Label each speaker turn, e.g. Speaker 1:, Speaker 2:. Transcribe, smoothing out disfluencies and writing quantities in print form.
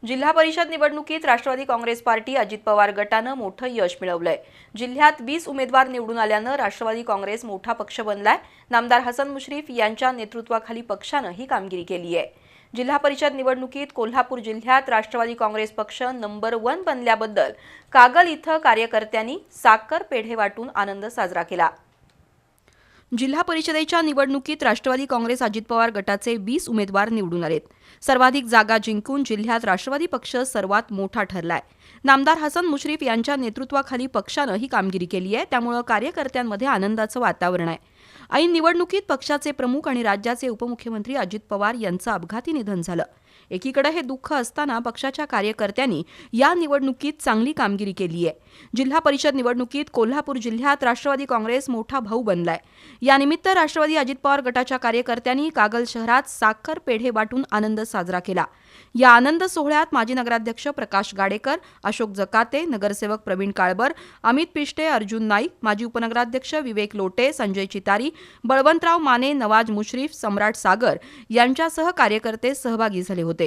Speaker 1: जिल्हा परिषद निवडणुकीत राष्ट्रवादी काँग्रेस पार्टी अजित पवार गटानं मोठं यश मिळवलंय। जिल्ह्यात 20 उमेदवार निवडून आल्यानं राष्ट्रवादी काँग्रेस मोठा पक्ष बनलाय। नामदार हसन मुश्रीफ यांच्या नेतृत्वाखाली पक्षानं ही कामगिरी केली आहे। जिल्हा परिषद निवडणुकीत कोल्हापूर जिल्ह्यात राष्ट्रवादी काँग्रेस पक्ष नंबर 1 बनल्याबद्दल कागल इथं कार्यकर्त्यांनी साखर पेढे वाटून आनंद साजरा केला। जिल्हा परिषदेच्या निवडणुकीत राष्ट्रवादी काँग्रेस अजित पवार गटाचे 20 उमेदवार निवडून आलेत। सर्वाधिक जागा जिंकून जिल्ह्यात राष्ट्रवादी पक्ष सर्वात मोठा ठरलाय। नामदार हसन मुश्रीफ यांच्या नेतृत्वाखाली पक्षानं ही कामगिरी केली आहे, त्यामुळे कार्यकर्त्यांमध्ये आनंदाचं वातावरण आहे। ऐन निवडणुकीत पक्षाचे प्रमुख आणि राज्याचे उपमुख्यमंत्री अजित पवार यांचं अपघाती निधन झालं। एकीकडे हे दुःख असताना पक्षाच्या कार्यकर्त्यांनी या निवडणुकीत चांगली कामगिरी केली आहे। जिल्हा परिषद निवडणुकीत कोल्हापूर जिल्ह्यात राष्ट्रवादी काँग्रेस मोठा भाऊ बनलाय। यानिमित्त राष्ट्रवादी अजित पवार गटाच्या कार्यकर्त्यांनी कागल शहरात साखर पेढे वाटून आनंद साजरा केला। या आनंद सोहळ्यात माजी नगराध्यक्ष प्रकाश गाडेकर, अशोक जकाते, नगरसेवक प्रवीण काळबर, अमित पिष्टे, अर्जुन नाईक, माजी उपनगराध्यक्ष विवेक लोटे, संजय चितारी, बळवंतराव माने, नवाज मुश्रीफ, सम्राट सागर यांच्यासह कार्यकर्ते सहभागी झाले होते।